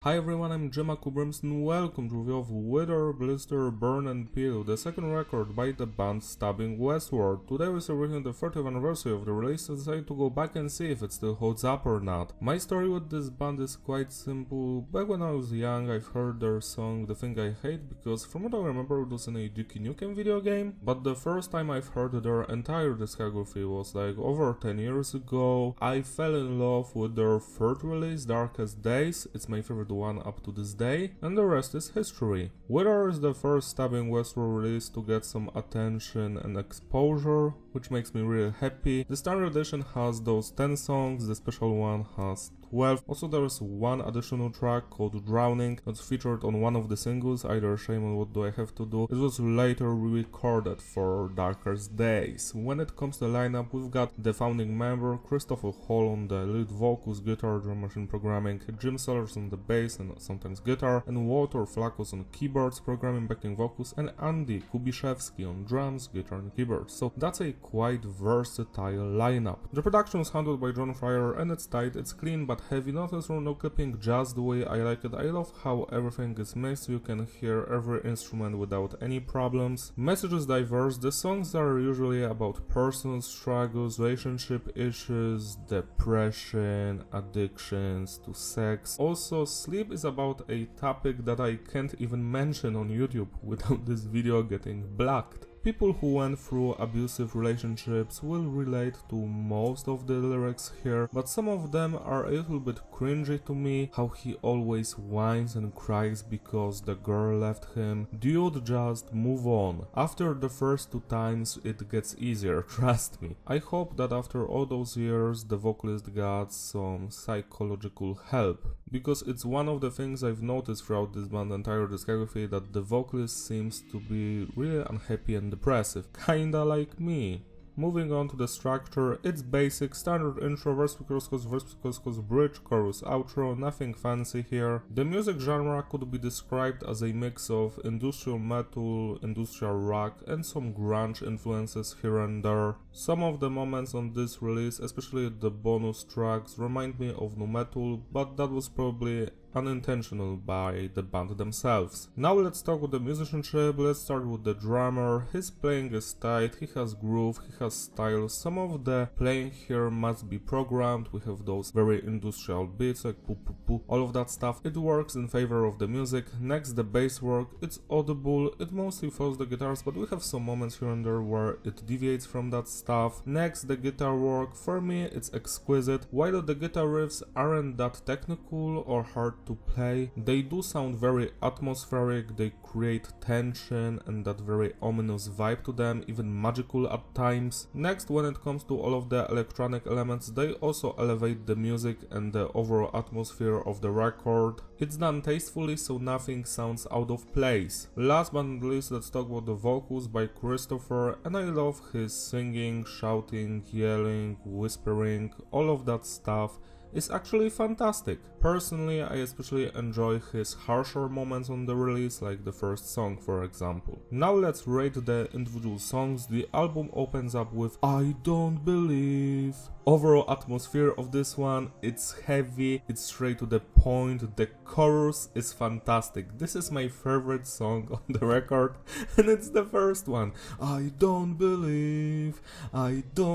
Hi everyone, I'm Gemma Kubrims and welcome to review of Wither Blister Burn Peel, the second record by the band Stabbing Westward. Today we're celebrating the 30th anniversary of the release and decided to go back and see if it still holds up or not. My story with this band is quite simple. Back when I was young, I've heard their song The Thing I Hate because from what I remember it was in a Duke Nukem video game, but the first time I've heard their entire discography was like over 10 years ago. I fell in love with their third release, Darkest Days. It's my favorite one up to this day, and the rest is history. Wither is the first Stabbing Westward release to get some attention and exposure, which makes me really happy. The standard edition has those 10 songs, the special one has 12. Also there is one additional track called Drowning that's featured on one of the singles, either Shame on What Do I Have to Do. It was later re-recorded for Darkest Days. When it comes to the lineup, we've got the founding member Christopher Hall on the lead vocals, guitar, drum machine programming, Jim Sellers on the bass and sometimes guitar, and Walter Flacos on keyboards, programming, backing vocals, and Andy Kubiszewski on drums, guitar and keyboards. So that's a quite versatile lineup. The production was handled by John Fryer and it's tight, it's clean but heavy, not as no clipping, just the way I like it. I love how everything is mixed, you can hear every instrument without any problems. Message is diverse, the songs are usually about personal struggles, relationship issues, depression, addictions to sex. Also, sleep is about a topic that I can't even mention on YouTube without this video getting blocked. People who went through abusive relationships will relate to most of the lyrics here, but some of them are a little bit cringy to me. How he always whines and cries because the girl left him. Dude, just move on. After the first two times it gets easier, trust me. I hope that after all those years the vocalist got some psychological help, because it's one of the things I've noticed throughout this band's entire discography, that the vocalist seems to be really unhappy and depressive, kinda like me. Moving on to the structure, it's basic, standard intro, verse, chorus, bridge, chorus, outro, nothing fancy here. The music genre could be described as a mix of industrial metal, industrial rock, and some grunge influences here and there. Some of the moments on this release, especially the bonus tracks, remind me of nu metal, but that was probably unintentional by the band themselves. Now let's talk with the musicianship. Let's start with the drummer. His playing is tight, he has groove, he has style. Some of the playing here must be programmed. We have those very industrial beats like poo poo poo, all of that stuff. It works in favor of the music. Next, the bass work. It's audible, it mostly follows the guitars, but we have some moments here and there where it deviates from that stuff. Next, the guitar work. For me, it's exquisite. While the guitar riffs aren't that technical or hard to play, they do sound very atmospheric, they create tension and that very ominous vibe to them, even magical at times. Next, when it comes to all of the electronic elements, they also elevate the music and the overall atmosphere of the record. It's done tastefully, so nothing sounds out of place. Last but not least, let's talk about the vocals by Christopher, and I love his singing, shouting, yelling, whispering, all of that stuff is actually fantastic. Personally, I especially enjoy his harsher moments on the release, like the first song for example. Now let's rate the individual songs. The album opens up with I Don't Believe. Overall atmosphere of this one, it's heavy, it's straight to the point, the chorus is fantastic. This is my favorite song on the record and it's the first one. I don't believe that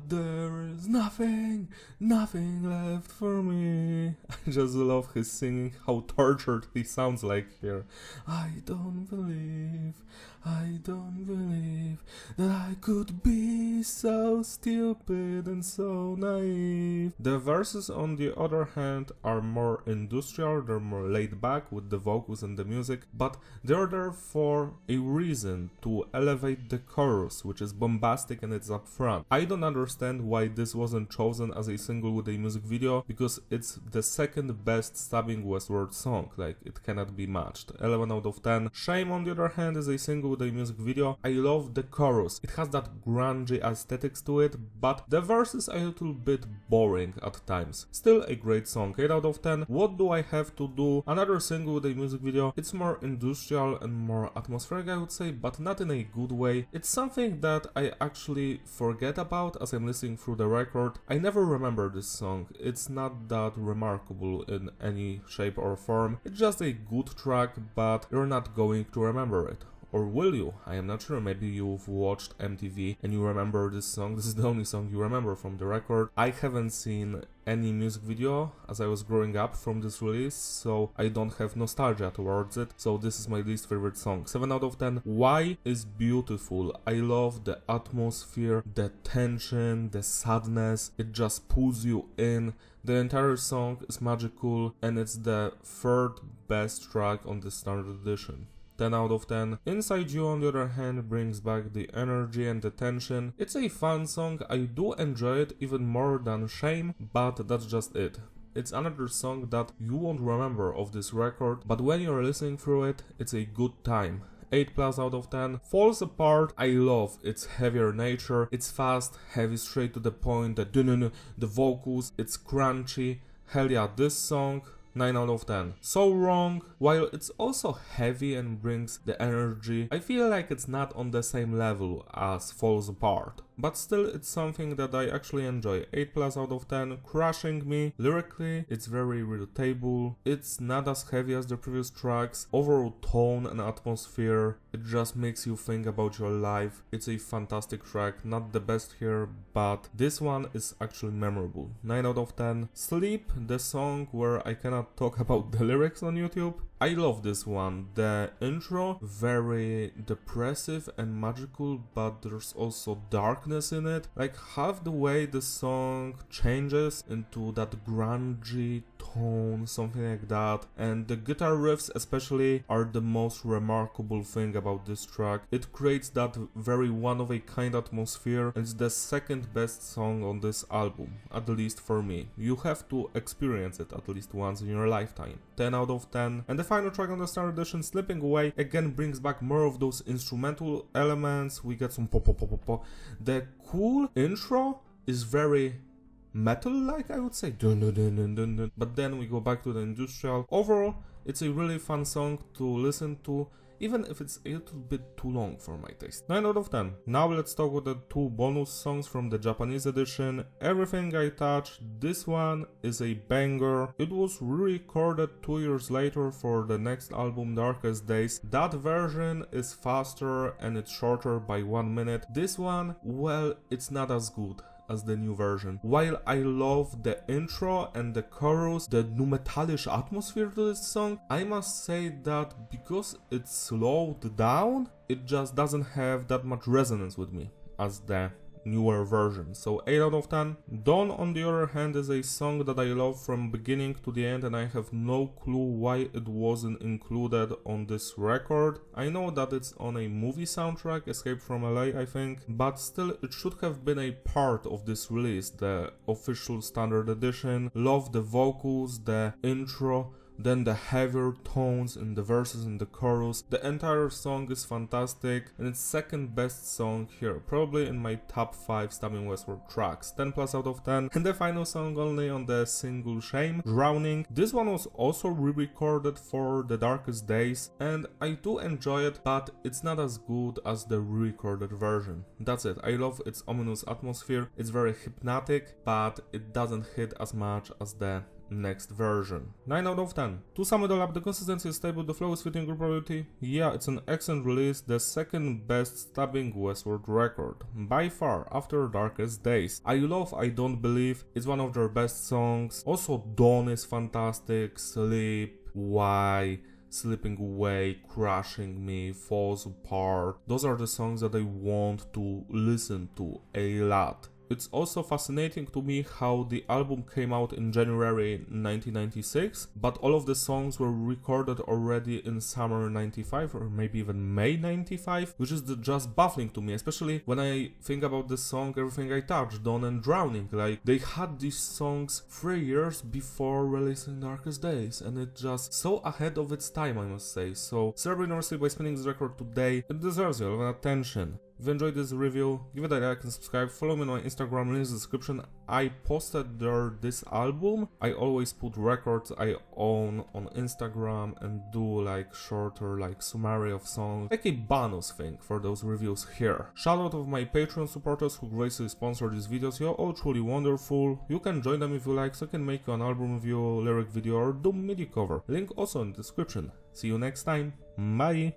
there is nothing left for me. I just love his singing, how tortured he sounds like here. I don't believe that I could be so stupid and so naive. The verses on the other hand are more industrial, they're more laid back with the vocals and the music, but they're there for a reason, to elevate the chorus, which is bombastic and it's up front. I don't understand why this wasn't chosen as a single with a music video, because it's the second best Stabbing Westward song, like it cannot be matched. 11 out of 10. Shame on the other hand is a single with a music video. I love the chorus, it has that grungy aesthetics to it, but the verse is a little bit boring at times. Still a great song, 8 out of 10. What Do I Have to Do? Another single with a music video. It's more industrial and more atmospheric, I would say, but not in a good way. It's something that I actually forget about as I'm listening through the record. I never remember this song. It's not that remarkable in any shape or form. It's just a good track, but you're not going to remember it. Or will you? I am not sure. Maybe you've watched MTV and you remember this song. This is the only song you remember from the record. I haven't seen any music video as I was growing up from this release, so I don't have nostalgia towards it. So this is my least favorite song. 7 out of 10. Why is beautiful. I love the atmosphere, the tension, the sadness. It just pulls you in. The entire song is magical and it's the third best track on the standard edition. 10 out of 10. Inside You, on the other hand, brings back the energy and the tension. It's a fun song, I do enjoy it even more than Shame, but that's just it. It's another song that you won't remember of this record, but when you're listening through it, it's a good time. 8+ out of 10. Falls Apart, I love its heavier nature. It's fast, heavy, straight to the point, the vocals, it's crunchy. Hell yeah, this song, 9 out of 10. So Wrong, while it's also heavy and brings the energy, I feel like it's not on the same level as Falls Apart. But still, it's something that I actually enjoy. 8+ out of 10. Crushing Me, lyrically, it's very relatable. It's not as heavy as the previous tracks. Overall tone and atmosphere, it just makes you think about your life. It's a fantastic track, not the best here, but this one is actually memorable. 9 out of 10. Sleep, the song where I cannot talk about the lyrics on YouTube. I love this one. The intro, very depressive and magical, but there's also darkness in it. Like half the way the song changes into that grungy tone, something like that. And the guitar riffs especially are the most remarkable thing about this track. It creates that very one-of-a-kind atmosphere, and it's the second best song on this album, at least for me. You have to experience it at least once in your lifetime. 10 out of 10. And the final track on the standard edition, Slipping Away, again brings back more of those instrumental elements. We get some pop. The cool intro is very metal-like, I would say. Dun, dun, dun, dun, dun, dun. But then we go back to the industrial. Overall, it's a really fun song to listen to, even if it's a little bit too long for my taste. 9 out of 10. Now let's talk about the 2 bonus songs from the Japanese edition. Everything I Touch, this one is a banger. It was re-recorded 2 years later for the next album, Darkest Days. That version is faster and it's shorter by 1 minute. This one, well, it's not as good as the new version. While I love the intro and the chorus, the nu metalish atmosphere to this song, I must say that because it's slowed down, it just doesn't have that much resonance with me as the newer version. So 8 out of 10. Dawn, on the other hand, is a song that I love from beginning to the end, and I have no clue why it wasn't included on this record. I know that it's on a movie soundtrack, Escape from LA, I think, but still it should have been a part of this release, the official standard edition. Love the vocals, the intro, then the heavier tones in the verses and the chorus. The entire song is fantastic, and it's second best song here, probably in my top 5 Stabbing Westward tracks. 10+ out of 10. And the final song only on the single Shame, Drowning. This one was also re-recorded for the Darkest Days, and I do enjoy it, but it's not as good as the re-recorded version. That's it. I love its ominous atmosphere. It's very hypnotic, but it doesn't hit as much as the next version. 9 out of 10. To sum it all up, the consistency is stable, the flow is fitting group priority. Yeah, it's an excellent release, the second best Stabbing Westward record, by far, after Darkest Days. I love I Don't Believe, it's one of their best songs. Also Dawn is fantastic, Sleep, Why, Slipping Away, Crushing Me, Falls Apart. Those are the songs that I want to listen to a lot. It's also fascinating to me how the album came out in January 1996, but all of the songs were recorded already in summer 95 or maybe even May 95, which is just baffling to me, especially when I think about the song Everything I Touch, Dawn and Drowning. Like, they had these songs 3 years before releasing Darkest Days, and it's just so ahead of its time, I must say. So, celebrate University by spinning this record today. It deserves your attention. If you enjoyed this review, give it a like and subscribe, follow me on my Instagram, link in the description. I posted there this album. I always put records I own on Instagram and do like shorter like summary of songs, like a bonus thing for those reviews here. Shout out of my Patreon supporters who graciously sponsor these videos, you're all truly wonderful. You can join them if you like, so I can make you an album review, lyric video or do MIDI cover. Link also in the description. See you next time, bye!